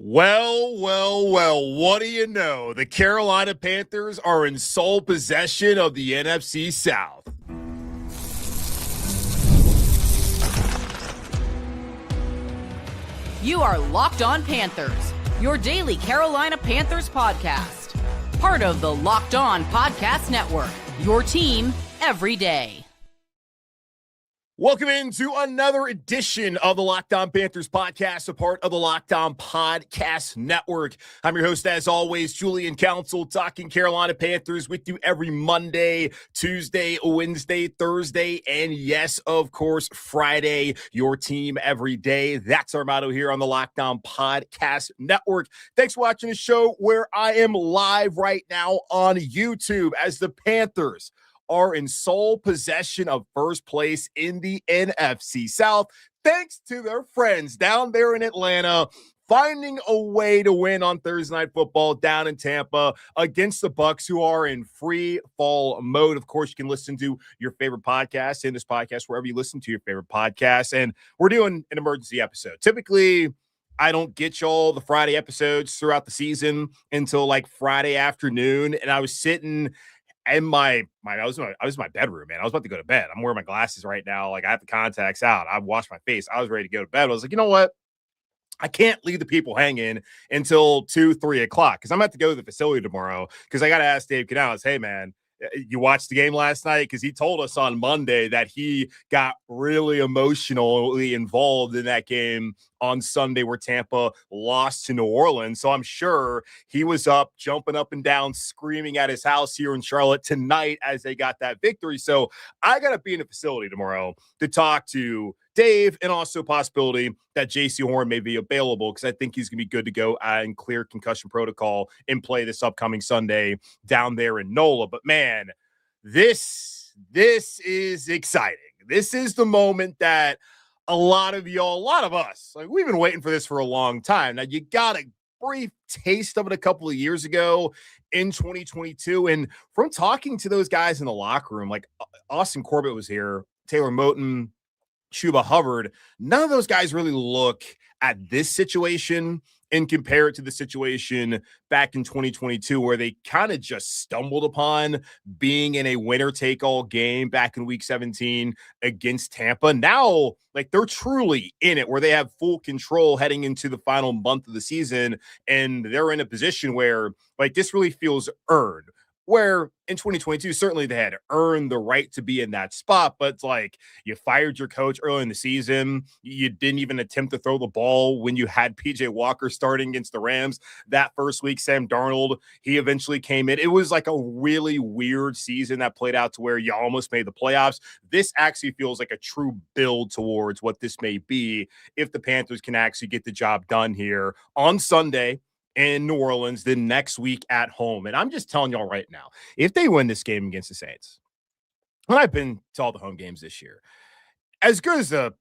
Well, what do you know? The Carolina Panthers are in sole possession of the NFC South. You are Locked On Panthers, your daily Carolina Panthers podcast. Part of the Locked On Podcast Network, your team every day. Welcome into another edition of the Locked On Panthers podcast, a part of the Locked On Podcast Network. I'm your host, as always, Julian Council, talking Carolina Panthers with you every Monday, Tuesday, Wednesday, Thursday, and yes, of course, Friday, your team every day. That's our motto here on the Locked On Podcast Network. Thanks for watching the show where I am live right now on YouTube as the Panthers are in sole possession of first place in the NFC South, thanks to their friends down there in Atlanta, finding a way to win on Thursday Night Football down in Tampa against the Bucs, who are in free fall mode. Of course, you can listen to your favorite podcast in this podcast, wherever you listen to your favorite podcasts. And we're doing an emergency episode. Typically, I don't get y'all the Friday episodes throughout the season until like Friday afternoon. And I was sitting in I was in my bedroom, man. I was about to go to bed. I'm wearing my glasses right now. Like, I have the contacts out. I washed my face. I was ready to go to bed. I was like, you know what? I can't leave the people hanging until 2-3 o'clock because I'm about to go to the facility tomorrow because I got to ask Dave Canales, hey, man, you watched the game last night? Because he told us on Monday that he got really emotionally involved in that game on Sunday where Tampa lost to New Orleans. So I'm sure he was up, jumping up and down, screaming at his house here in Charlotte tonight as they got that victory. So I got to be in the facility tomorrow to talk to Dave, and also possibility that Jaycee Horn may be available because I think he's going to be good to go and clear concussion protocol and play this upcoming Sunday down there in NOLA. But man, this is exciting. This is the moment that a lot of us, like, we've been waiting for this for a long time. Now, you got a brief taste of it a couple of years ago in 2022. And from talking to those guys in the locker room, like Austin Corbett was here, Taylor Moton, Chuba Hubbard, none of those guys really look at this situation and compare it to the situation back in 2022 where they kind of just stumbled upon being in a winner-take-all game back in Week 17 against Tampa. Now, like, they're truly in it where they have full control heading into the final month of the season, and they're in a position where, like, this really feels earned. Where in 2022, certainly they had earned the right to be in that spot, but it's like you fired your coach early in the season. You didn't even attempt to throw the ball when you had PJ Walker starting against the Rams that first week. Sam Darnold, he eventually came in. It was like a really weird season that played out to where you almost made the playoffs. This actually feels like a true build towards what this may be if the Panthers can actually get the job done here on Sunday in New Orleans, then next week at home. And I'm just telling y'all right now, if they win this game against the Saints, and I've been to all the home games this year, as good as the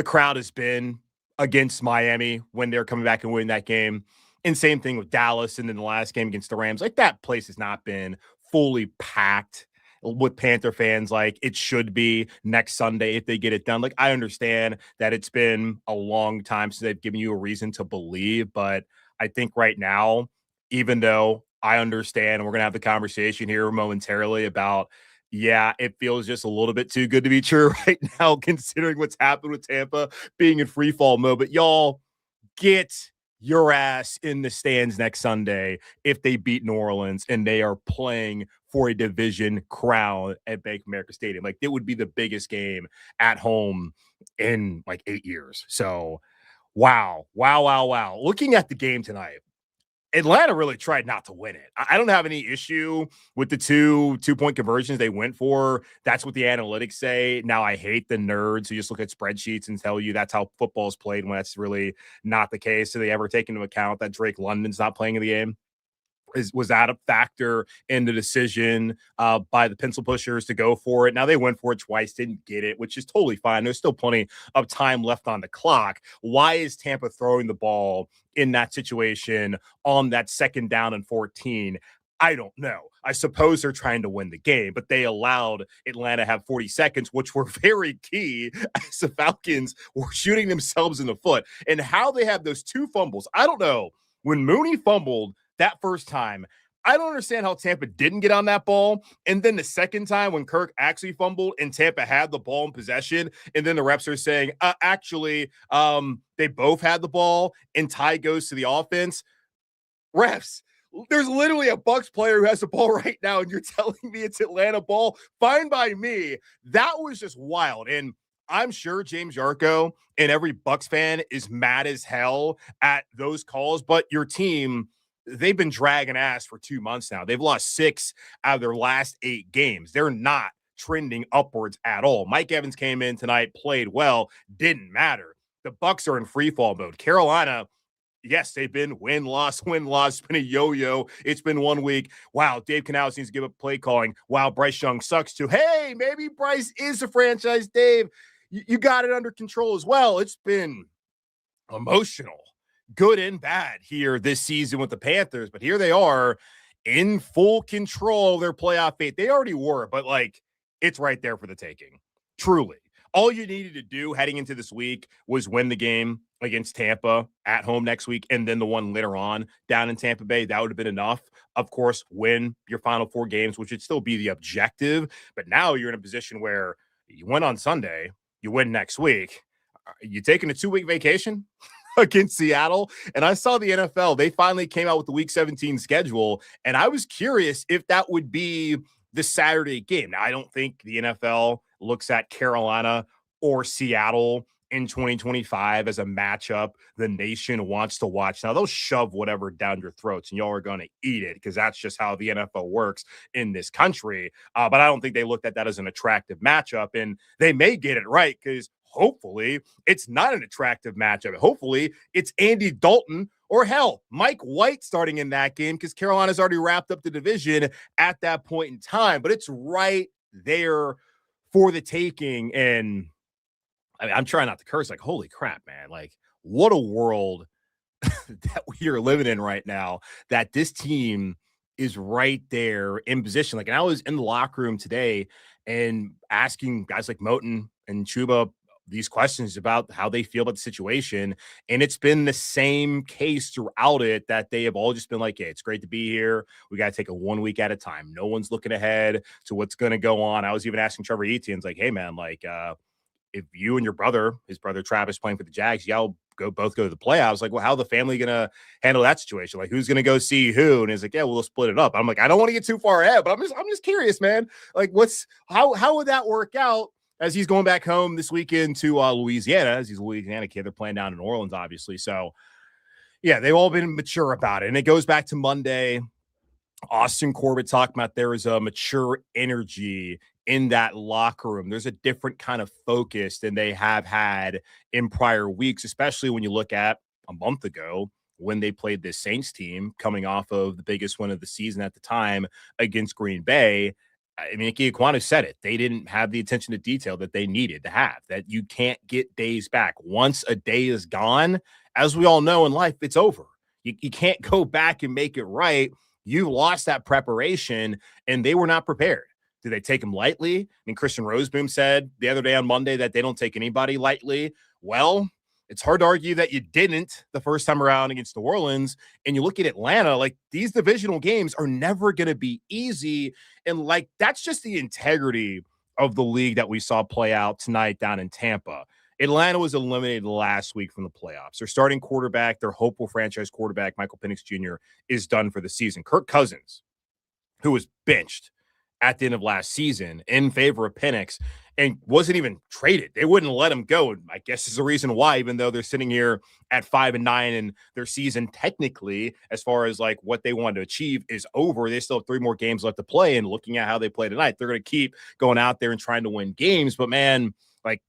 crowd has been against Miami when they're coming back and winning that game, and same thing with Dallas and then the last game against the Rams, like, that place has not been fully packed with Panther fans like it should be next Sunday if they get it done. Like, I understand that it's been a long time since they've given you a reason to believe, but I think right now, even though I understand, and we're going to have the conversation here momentarily about, yeah, it feels just a little bit too good to be true right now, considering what's happened with Tampa being in free fall mode. But y'all, get your ass in the stands next Sunday if they beat New Orleans and they are playing for a division crown at Bank of America Stadium. Like, it would be the biggest game at home in like 8 years. So Wow. Looking at the game tonight, Atlanta really tried not to win it. I don't have any issue with the two-point conversions they went for. That's what the analytics say. Now, I hate the nerds who just look at spreadsheets and tell you that's how football is played when that's really not the case. Do they ever take into account that Drake London's not playing in the game? Was that a factor in the decision by the pencil pushers to go for it? Now, they went for it twice, didn't get it, which is totally fine. There's still plenty of time left on the clock. Why is Tampa throwing the ball in that situation on that 2nd down and 14? I don't know. I suppose they're trying to win the game, but they allowed Atlanta have 40 seconds, which were very key as the Falcons were shooting themselves in the foot. And how they have those two fumbles, I don't know when Mooney fumbled that first time, I don't understand how Tampa didn't get on that ball. And then the second time when Kirk actually fumbled and Tampa had the ball in possession, and then the reps are saying, they both had the ball and tie goes to the offense. Refs, there's literally a Bucs player who has the ball right now, and you're telling me it's Atlanta ball? Fine by me. That was just wild. And I'm sure James Yarko and every Bucs fan is mad as hell at those calls, but your team, they've been dragging ass for 2 months now. They've lost 6 out of their last 8 games. They're not trending upwards at all. Mike Evans came in tonight, played well, didn't matter. The Bucs are in freefall mode. Carolina, yes, they've been win-loss. It's been a yo-yo. It's been 1 week. Wow, Dave Canales needs to give up play calling. Wow, Bryce Young sucks too. Hey, maybe Bryce is a franchise, Dave. You got it under control as well. It's been emotional, good and bad here this season with the Panthers, but here they are in full control of their playoff fate. They already were, but it's right there for the taking. Truly. All you needed to do heading into this week was win the game against Tampa at home next week, and then the one later on down in Tampa Bay. That would have been enough. Of course, win your final 4 games, which would still be the objective. But now you're in a position where you win on Sunday, you win next week. You taking a 2-week vacation against Seattle? And I saw the NFL, they finally came out with the Week 17 schedule, and I was curious if that would be the Saturday game. Now, I don't think the NFL looks at Carolina or Seattle in 2025 as a matchup the nation wants to watch. Now, they'll shove whatever down your throats, and y'all are going to eat it because that's just how the NFL works in this country. But I don't think they looked at that as an attractive matchup, and they may get it right because hopefully it's not an attractive matchup. Hopefully it's Andy Dalton or hell, Mike White starting in that game because Carolina's already wrapped up the division at that point in time. But it's right there for the taking. And I'm trying not to curse. Holy crap, man. What a world that we are living in right now, that this team is right there in position. And I was in the locker room today and asking guys like Moten and Chuba these questions about how they feel about the situation. And it's been the same case throughout it, that they have all just been yeah, it's great to be here. We got to take it 1 week at a time. No one's looking ahead to what's going to go on. I was even asking Trevor Etienne's hey man, if you and your brother, his brother Travis, playing for the Jags, y'all both go to the playoffs. Well, how the family going to handle that situation? Who's going to go see who? And he's yeah, we'll split it up. I'm I don't want to get too far ahead, but I'm just curious, man. How would that work out as he's going back home this weekend to Louisiana, as he's a Louisiana kid? They're playing down in New Orleans, obviously. So yeah, they've all been mature about it. And it goes back to Monday. Austin Corbett talking about there is a mature energy in that locker room. There's a different kind of focus than they have had in prior weeks, especially when you look at a month ago when they played this Saints team coming off of the biggest win of the season at the time against Green Bay. I mean, Ike Ekwonu said it. They didn't have the attention to detail that they needed to have, that you can't get days back. Once a day is gone, as we all know in life, it's over. You can't go back and make it right. You lost that preparation, and they were not prepared. Did they take him lightly? I mean, Christian Roseboom said the other day on Monday that they don't take anybody lightly. Well, it's hard to argue that you didn't the first time around against New Orleans. And you look at Atlanta, these divisional games are never going to be easy. And that's just the integrity of the league that we saw play out tonight down in Tampa. Atlanta was eliminated last week from the playoffs. Their starting quarterback, their hopeful franchise quarterback, Michael Penix Jr., is done for the season. Kirk Cousins, who was benched at the end of last season in favor of Penix and wasn't even traded. They wouldn't let him go. And I guess is the reason why, even though they're sitting here at 5-9 and their season technically, as far as what they wanted to achieve, is over. They still have 3 more games left to play. And looking at how they play tonight, they're going to keep going out there and trying to win games. But man,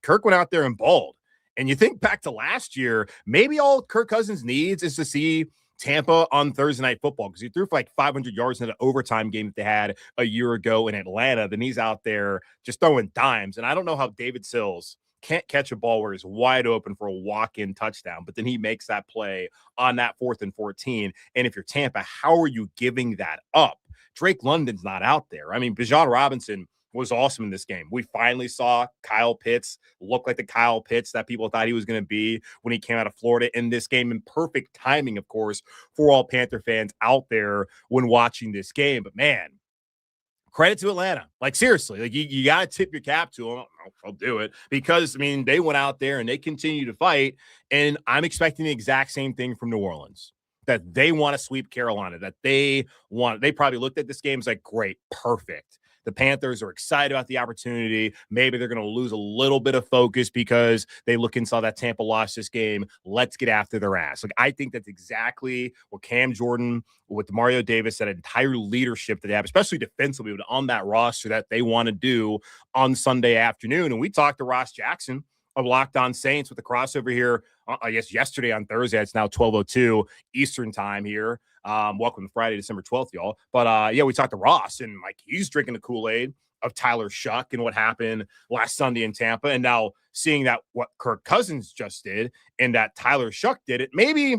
Kirk went out there and balled. And you think back to last year, maybe all Kirk Cousins needs is to see Tampa on Thursday Night Football, because he threw for 500 yards in an overtime game that they had a year ago in Atlanta. Then he's out there just throwing dimes. And I don't know how David Sills can't catch a ball where he's wide open for a walk-in touchdown, but then he makes that play on that 4th and 14. And if you're Tampa, how are you giving that up? Drake London's not out there. I mean, Bijan Robinson was awesome in this game. We finally saw Kyle Pitts look like the Kyle Pitts that people thought he was going to be when he came out of Florida in this game. And perfect timing, of course, for all Panther fans out there when watching this game. But man, credit to Atlanta. Like, seriously, like you got to tip your cap to them. I'll do it because, I mean, they went out there and they continue to fight. And I'm expecting the exact same thing from New Orleans, that they want to sweep Carolina, that they probably looked at this game as like, great, perfect. The Panthers are excited about the opportunity. Maybe they're going to lose a little bit of focus because they look and saw that Tampa lost this game. Let's get after their ass. Like, I think that's exactly what Cam Jordan, with Mario Davis, that entire leadership that they have, especially defensively on that roster, that they want to do on Sunday afternoon. And we talked to Ross Jackson of Locked On Saints with the crossover here, I guess yesterday on Thursday. It's now 12:02 Eastern time here. Welcome to Friday, December 12th, y'all. But yeah, we talked to Ross, and like he's drinking the Kool-Aid of Tyler Shuck and what happened last Sunday in Tampa. And now seeing that what Kirk Cousins just did and that Tyler Shuck did it, maybe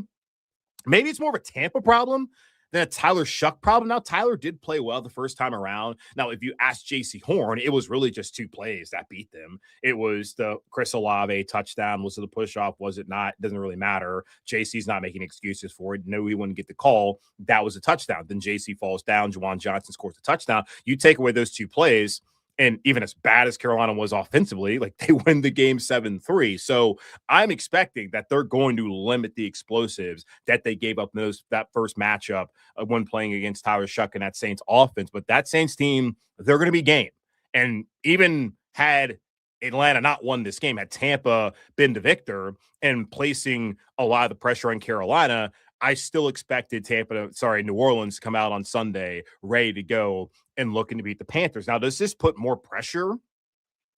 it's more of a Tampa problem than a Tyler Shuck problem. Now, Tyler did play well the first time around. Now, if you ask Jaycee Horn, it was really just 2 plays that beat them. It was the Chris Olave touchdown. Was it the push-off? Was it not? It doesn't really matter. JC's not making excuses for it. No, he wouldn't get the call. That was a touchdown. Then JC falls down. Juwan Johnson scores a touchdown. You take away those 2 plays, and even as bad as Carolina was offensively, like they win the game 7-3. So I'm expecting that they're going to limit the explosives that they gave up in that first matchup when playing against Tyler Shuck and that Saints offense. But that Saints team, they're going to be game. And even had Atlanta not won this game, had Tampa been the victor and placing a lot of the pressure on Carolina, I still expected New Orleans to come out on Sunday ready to go and looking to beat the Panthers. Now, does this put more pressure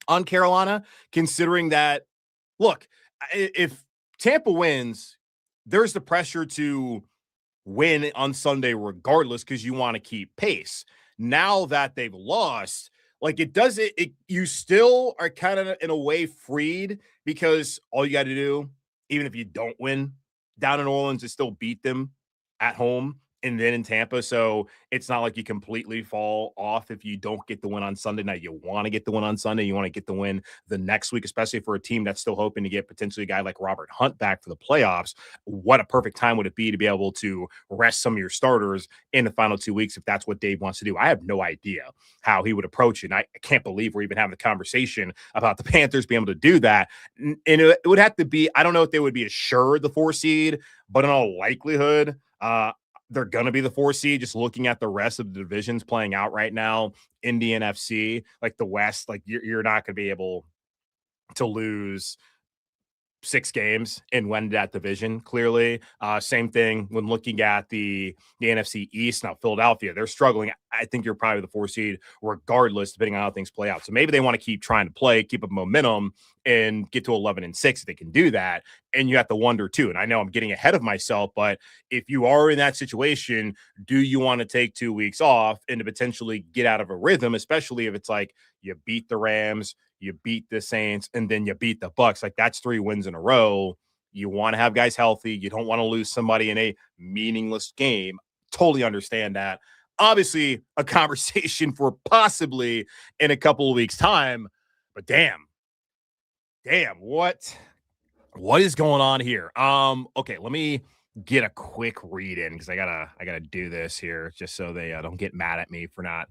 on Carolina, considering that, look, if Tampa wins, there's the pressure to win on Sunday regardless because you want to keep pace. Now that they've lost, like you still are kind of in a way freed because all you got to do, even if you don't win down in Orleans, is still beat them at home and then in Tampa. So it's not like you completely fall off if you don't get the win on Sunday night. You want to get the win on Sunday. You want to get the win the next week, especially for a team that's still hoping to get potentially a guy like Robert Hunt back for the playoffs. What a perfect time would it be to be able to rest some of your starters in the final 2 weeks if that's what Dave wants to do? I have no idea how he would approach it. And I can't believe we're even having the conversation about the Panthers being able to do that. And it would have to be, I don't know if they would be assured the 4 seed, but in all likelihood, they're going to be the 4 seed, just looking at the rest of the divisions playing out right now in the NFC, like the West, like you're not going to be able to lose 6 games and win that division, clearly. Same thing when looking at the NFC East. Now, Philadelphia, they're struggling. I think you're probably the 4 seed regardless, depending on how things play out. So maybe they want to keep trying to play, keep up momentum, and get to 11-6 if they can do that. And you have to wonder, too, and I know I'm getting ahead of myself, but if you are in that situation, do you want to take 2 weeks off and to potentially get out of a rhythm, especially if it's like you beat the Rams, you beat the Saints, and then you beat the Bucs? Like, that's 3 wins in a row. You want to have guys healthy. You don't want to lose somebody in a meaningless game. Totally understand that. Obviously, a conversation for possibly in a couple of weeks' time. But damn, what is going on here? Okay, let me get a quick read in because I gotta do this here just so they don't get mad at me for not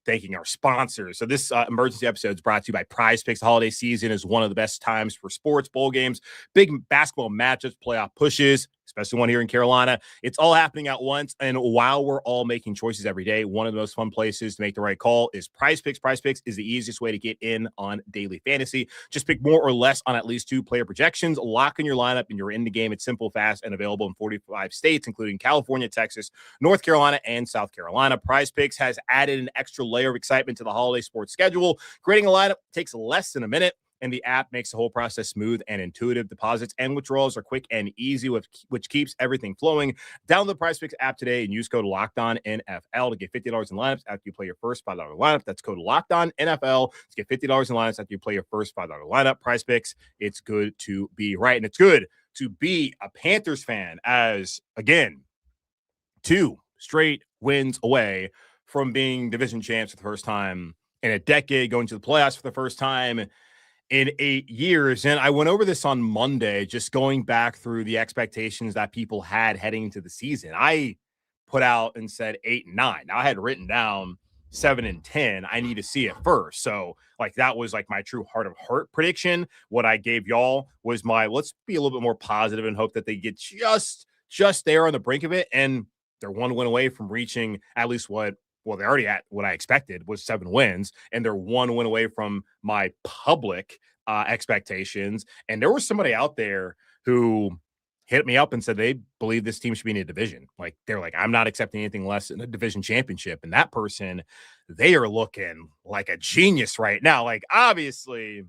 thanking our sponsors. So this emergency episode is brought to you by Prize Picks. The holiday season is one of the best times for sports, bowl games, big basketball matchups, playoff pushes, especially one here in Carolina. It's all happening at once. And while we're all making choices every day, one of the most fun places to make the right call is Prize Picks. Prize Picks is the easiest way to get in on daily fantasy. Just pick more or less on at least 2 player projections, lock in your lineup, and you're in the game. It's simple, fast, and available in 45 states, including California, Texas, North Carolina, and South Carolina. Prize Picks has added an extra layer of excitement to the holiday sports schedule. Creating a lineup takes less than a minute, and the app makes the whole process smooth and intuitive. Deposits and withdrawals are quick and easy, which keeps everything flowing. Download the Prize Picks app today and use code LOCKEDONNFL to get $50 in lineups after you play your first $5 lineup. That's code LOCKEDONNFL to get $50 in lineups after you play your first $5 lineup. Prize Picks, it's good to be right, and it's good to be a Panthers fan as, again, 2 straight wins away from being division champs for the first time in a decade, going to the playoffs for the first time in 8 years. And I went over this on Monday, just going back through the expectations that people had heading into the season. I put out and said 8 and 9. Now I had written down 7 and 10. I need to see it first. So like that was like my true heart of heart prediction. What I gave y'all was my, let's be a little bit more positive and hope that they get just there on the brink of it. And they're one win away from reaching at least they're already at what I expected was 7 wins, and they're 1 win away from my public expectations. And there was somebody out there who hit me up and said they believe this team should be in a division. Like they're like, I'm not accepting anything less than a division championship. And that person, they are looking like a genius right now. Like obviously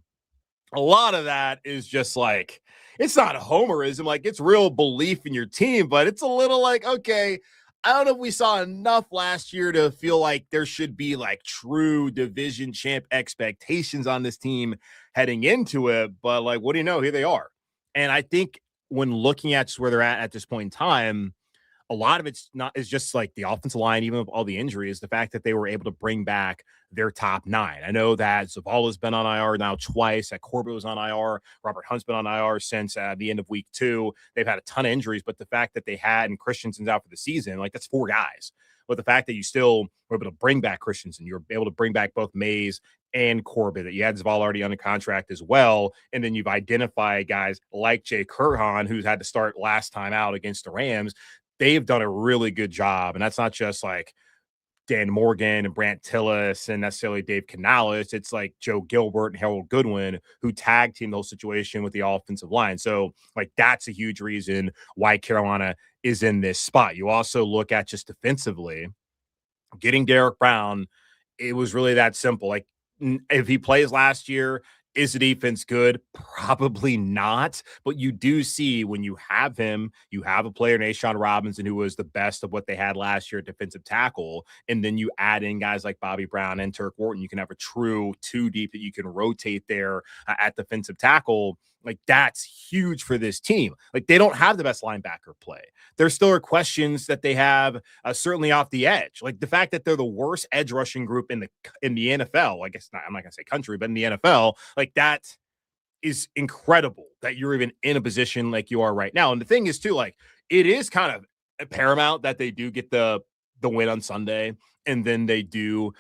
a lot of that is just like, it's not homerism. Like it's real belief in your team, but it's a little like, okay, I don't know if we saw enough last year to feel like there should be like true division champ expectations on this team heading into it. But like, what do you know? Here they are. And I think when looking at just where they're at this point in time, a lot of it's just like the offensive line, even with all the injuries, the fact that they were able to bring back their top 9. I know that Zavala's been on IR now twice, that Corbett was on IR, Robert Hunt's been on IR since the end of week 2. They've had a ton of injuries, but the fact that they had, and Christensen's out for the season, like that's 4 guys. But the fact that you still were able to bring back Christensen, you're able to bring back both Mays and Corbett, that you had Zavala already under contract as well. And then you've identified guys like Jay Kurhan, who's had to start last time out against the Rams. They've done a really good job. And that's not just like Dan Morgan and Brant Tillis and necessarily Dave Canales. It's like Joe Gilbert and Harold Goodwin who tag team the whole situation with the offensive line. So like that's a huge reason why Carolina is in this spot. You also look at just defensively, getting Derek Brown, it was really that simple. Like if he plays last year, is the defense good? Probably not. But you do see when you have him, you have a player, Nashawn Robinson, who was the best of what they had last year at defensive tackle. And then you add in guys like Bobby Brown and Turk Wharton. You can have a true 2 deep that you can rotate there at defensive tackle. Like that's huge for this team. Like they don't have the best linebacker play. There still are questions that they have certainly off the edge. Like the fact that they're the worst edge rushing group in the NFL. I guess not, I'm not gonna say country, but in the NFL, like that is incredible that you're even in a position like you are right now. And the thing is too, like it is kind of paramount that they do get the win on Sunday, and then they do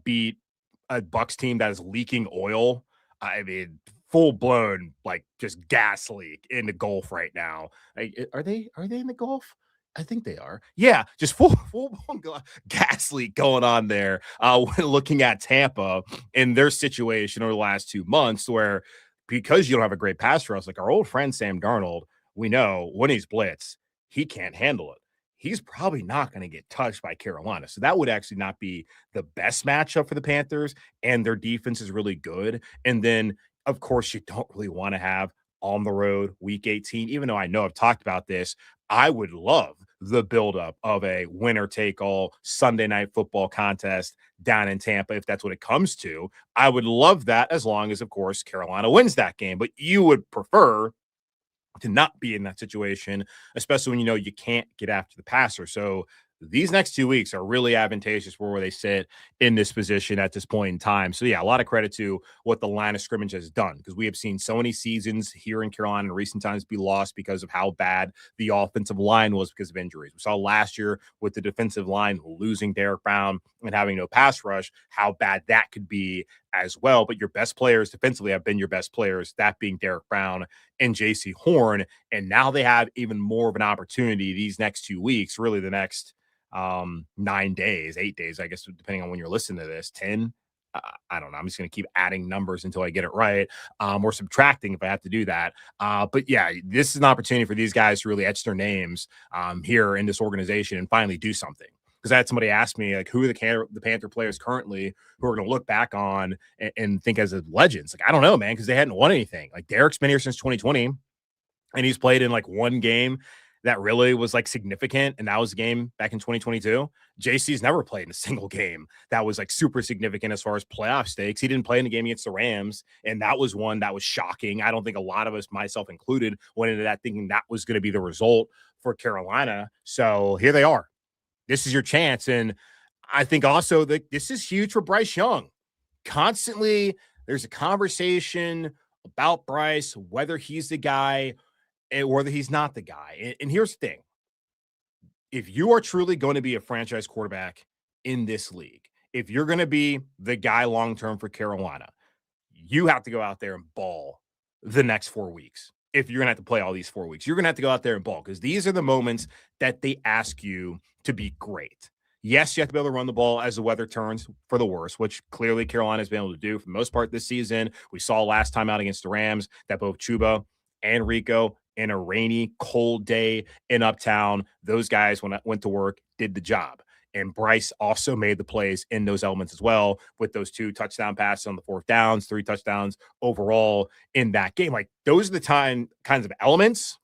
beat a Bucs team that is leaking oil. I mean, full blown, like just gas leak in the Gulf right now. Are they in the Gulf? I think they are. Yeah, just full gas leak going on there. When looking at Tampa and their situation over the last 2 months, where because you don't have a great pass rush, like our old friend Sam Darnold, we know when he's blitz, he can't handle it. He's probably not going to get touched by Carolina. So that would actually not be the best matchup for the Panthers, and their defense is really good. And then of course, you don't really want to have on the road week 18, even though I know I've talked about this. I would love the buildup of a winner take all Sunday night football contest down in Tampa. If that's what it comes to, I would love that, as long as, of course, Carolina wins that game. But you would prefer to not be in that situation, especially when you know you can't get after the passer. So these next 2 weeks are really advantageous for where they sit in this position at this point in time. So, yeah, a lot of credit to what the line of scrimmage has done, because we have seen so many seasons here in Carolina in recent times be lost because of how bad the offensive line was because of injuries. We saw last year with the defensive line losing Derek Brown and having no pass rush, how bad that could be as well. But your best players defensively have been your best players, that being Derek Brown and Jaycee Horn. And now they have even more of an opportunity these next 2 weeks, really the next 9 days, 8 days, I guess, depending on when you're listening to this, 10. I don't know. I'm just going to keep adding numbers until I get it right, or subtracting if I have to do that. But yeah, this is an opportunity for these guys to really etch their names here in this organization and finally do something. Because I had somebody ask me, like, who are the Panther players currently who are going to look back on and think as legends? Like, I don't know, man, because they hadn't won anything. Like, Derek's been here since 2020, and he's played in like one game that really was like significant, and that was the game back in 2022. JC's never played in a single game that was like super significant as far as playoff stakes. He didn't play in the game against the Rams, and that was one that was shocking. I don't think a lot of us, myself included, went into that thinking that was going to be the result for Carolina. So here they are. This is your chance, and I think also that this is huge for Bryce Young. constantly there's a conversation about Bryce, whether he's the guy and whether he's not the guy. And here's the thing. If you are truly going to be a franchise quarterback in this league, if you're going to be the guy long-term for Carolina, you have to go out there and ball the next 4 weeks. If you're going to have to play all these 4 weeks, you're going to have to go out there and ball, because these are the moments that they ask you to be great. Yes, you have to be able to run the ball as the weather turns for the worse, which clearly Carolina's been able to do for the most part this season. We saw last time out against the Rams that both Chuba and Rico, in a rainy, cold day in Uptown, those guys, when I went to work, did the job. And Bryce also made the plays in those elements as well, with those 2 touchdown passes on the 4th downs, 3 touchdowns overall in that game. Like, those are the kinds of elements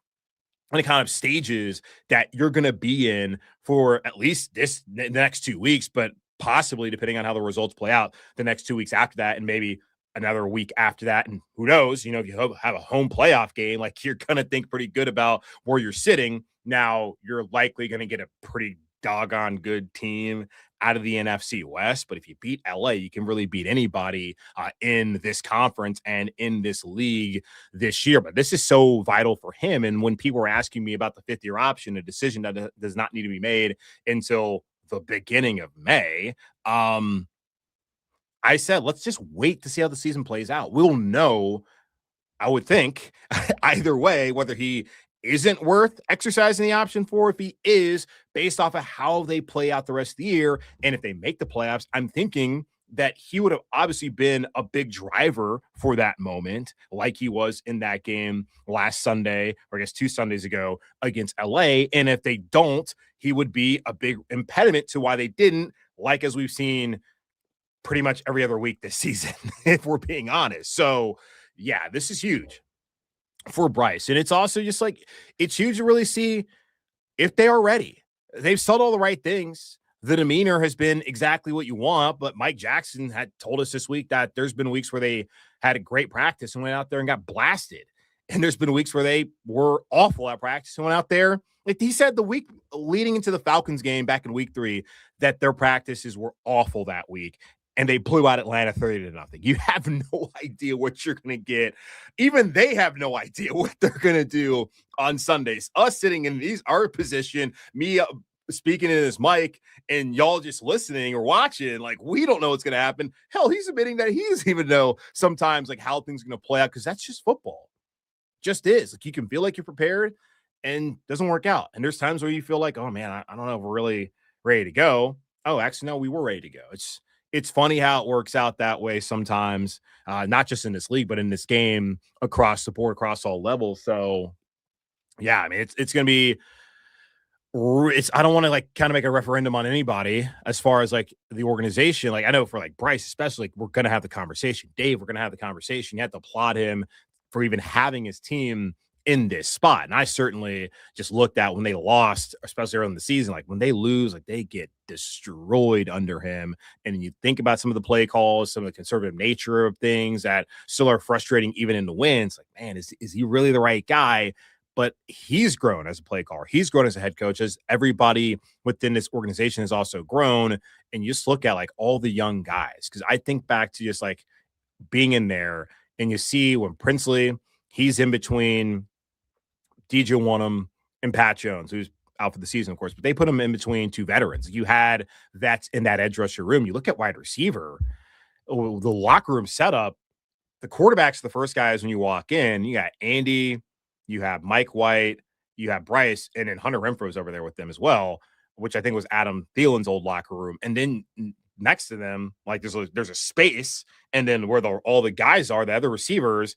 and the kind of stages that you're going to be in for at least the next 2 weeks, but possibly, depending on how the results play out, the next 2 weeks after that, and maybe another week after that. And who knows, if you have a home playoff game, like, you're going to think pretty good about where you're sitting. Now, you're likely going to get a pretty doggone good team out of the NFC West. But if you beat LA, you can really beat anybody in this conference and in this league this year. But this is so vital for him. And when people were asking me about the 5th-year option, a decision that does not need to be made until the beginning of May, I said, let's just wait to see how the season plays out. We'll know, I would think, either way, whether he isn't worth exercising the option for, if he is, based off of how they play out the rest of the year. And if they make the playoffs, I'm thinking that he would have obviously been a big driver for that moment, like he was in that game last Sunday, or I guess 2 Sundays ago, against LA. And if they don't, he would be a big impediment to why they didn't, like as we've seen pretty much every other week this season, if we're being honest. So, yeah, this is huge for Bryce. And it's also just like, it's huge to really see if they are ready. They've said all the right things. The demeanor has been exactly what you want, but Mike Jackson had told us this week that there's been weeks where they had a great practice and went out there and got blasted. And there's been weeks where they were awful at practice and went out there. Like he said the week leading into the Falcons game back in week 3, that their practices were awful that week. And they blew out Atlanta 30-0. You have no idea what you're going to get. Even they have no idea what they're going to do on Sundays. Us sitting in our position, me speaking in this mic, and y'all just listening or watching, like, we don't know what's going to happen. Hell, he's admitting that he doesn't even know sometimes, like, how things are going to play out, because that's just football. Just is. Like, you can feel like you're prepared and doesn't work out. And there's times where you feel like, oh, man, I don't know if we're really ready to go. Oh, actually, no, we were ready to go. It's funny how it works out that way sometimes, not just in this league, but in this game across the board, across all levels. So, yeah, I mean, it's going to be I don't want to like kind of make a referendum on anybody as far as like the organization. Like, I know for like Bryce, especially, like, we're going to have the conversation. Dave, we're going to have the conversation. You have to applaud him for even having his team in this spot. And I certainly just looked at when they lost, especially early in the season, like when they lose, like they get destroyed under him. And you think about some of the play calls, some of the conservative nature of things that still are frustrating even in the wins. Like, man, is he really the right guy? But he's grown as a play caller. He's grown as a head coach, as everybody within this organization has also grown. And you just look at like all the young guys, because I think back to just like being in there, and you see when Princely, he's in between DJ Wonnum and Pat Jones, who's out for the season, of course, but they put him in between 2 veterans. You had that in that edge rusher room. You look at wide receiver, the locker room setup, the quarterback's the first guys when you walk in. You got Andy, you have Mike White, you have Bryce, and then Hunter Renfro's over there with them as well, which I think was Adam Thielen's old locker room. And then next to them, like there's a space, and then where all the guys are, the other receivers,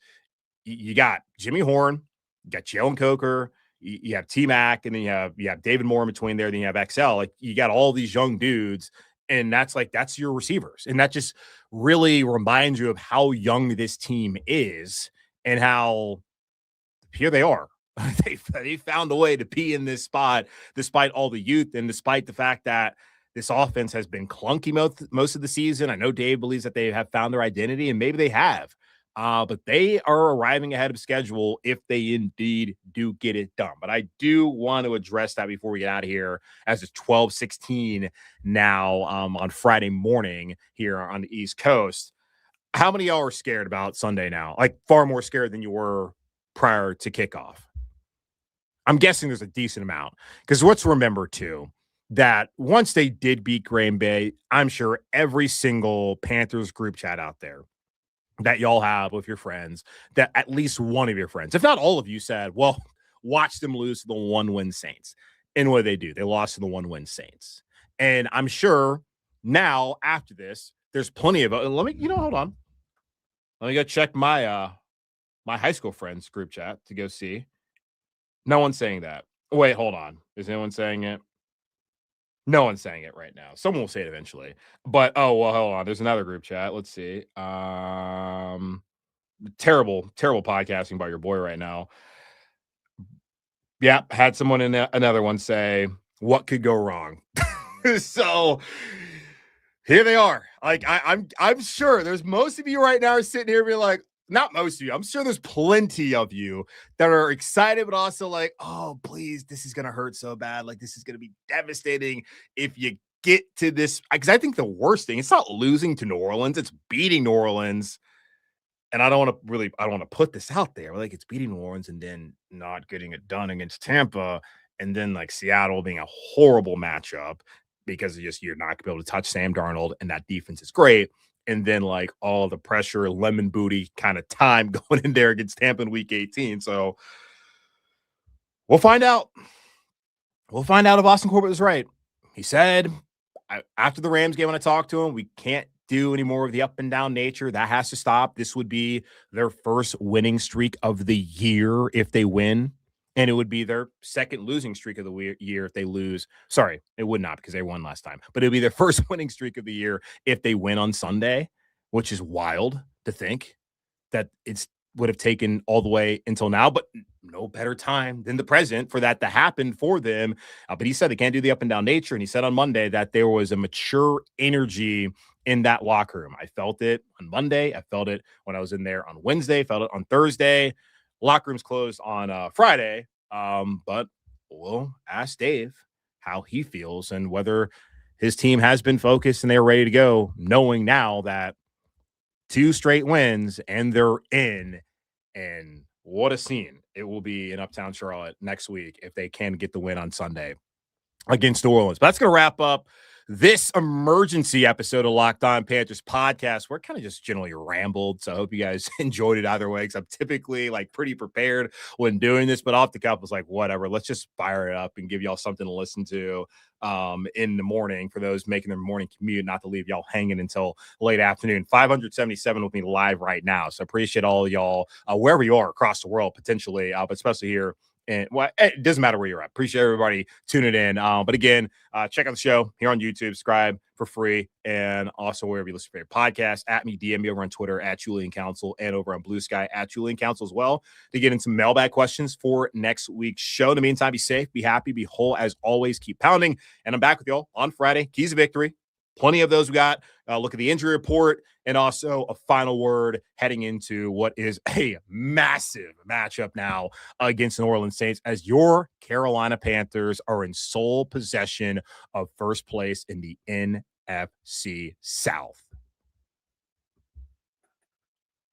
you got Jimmy Horn, you got Jalen Coker, you have T-Mac, and then you have David Moore in between there, then you have XL. Like, you got all these young dudes, and that's your receivers. And that just really reminds you of how young this team is and how here they are. They found a way to be in this spot despite all the youth and despite the fact that this offense has been clunky most of the season. I know Dave believes that they have found their identity, and maybe they have. But they are arriving ahead of schedule if they indeed do get it done. But I do want to address that before we get out of here, as it's 12:16 now on Friday morning here on the East Coast. How many of y'all are scared about Sunday now? Like far more scared than you were prior to kickoff. I'm guessing there's a decent amount because let's remember too that once they did beat Green Bay, I'm sure every single Panthers group chat out there that y'all have with your friends, that at least one of your friends, if not all of you, said, well, watch them lose to the 1-win Saints. And what did they do? They lost to the 1-win Saints. And I'm sure now after this, there's plenty of hold on. Let me go check my my high school friends group chat to go see. No one's saying that. Wait, hold on. Is anyone saying it? No one's saying it right now. Someone will say it eventually. But hold on. There's another group chat. Let's see. Terrible podcasting by your boy right now. Yeah, had someone in another one say, "What could go wrong?" So here they are. Like I'm sure there's most of you right now are sitting here being like, not most of you. I'm sure there's plenty of you that are excited, but also like, oh, please, this is going to hurt so bad. Like, this is going to be devastating if you get to this. Because I think the worst thing, it's not losing to New Orleans. It's beating New Orleans. And I don't want to put this out there. Like, it's beating New Orleans and then not getting it done against Tampa. And then, like, Seattle being a horrible matchup because you're not going to be able to touch Sam Darnold. And that defense is great. And then like all the pressure, lemon booty kind of time going in there against Tampa in week 18. So we'll find out. We'll find out if Austin Corbett was right. He said after the Rams game when I talked to him, we can't do any more of the up and down nature. That has to stop. This would be their first winning streak of the year if they win. And it would be their second losing streak of the year if they lose. Sorry, it would not because they won last time. But it would be their first winning streak of the year if they win on Sunday, which is wild to think that it's would have taken all the way until now. But no better time than the present for that to happen for them. But he said they can't do the up and down nature. And he said on Monday that there was a mature energy in that locker room. I felt it on Monday. I felt it when I was in there on Wednesday. Felt it on Thursday. Locker room's closed on Friday, but we'll ask Dave how he feels and whether his team has been focused and they're ready to go, knowing now that 2 straight wins and they're in. And what a scene it will be in Uptown Charlotte next week if they can get the win on Sunday against New Orleans. But that's going to wrap up this emergency episode of Locked On Panthers podcast. We're kind of just generally rambled, so I hope you guys enjoyed it either way, because I'm typically like pretty prepared when doing this, but off the cuff was like, whatever, let's just fire it up and give y'all something to listen to in the morning for those making their morning commute, not to leave y'all hanging until late afternoon. 577 with me live right now, so appreciate all y'all wherever you are across the world potentially, but especially here. And well, it doesn't matter where you're at. Appreciate everybody tuning in. But again, check out the show here on YouTube, subscribe for free, and also wherever you listen to your podcast. At me, DM me over on Twitter at Julian Council, and over on Blue Sky at Julian Council as well, to get into mailbag questions for next week's show. In the meantime, be safe, be happy, be whole as always. Keep pounding, and I'm back with y'all on Friday. Keys of victory. Plenty of those we got. Look at the injury report and also a final word heading into what is a massive matchup now against the New Orleans Saints, as your Carolina Panthers are in sole possession of first place in the NFC South.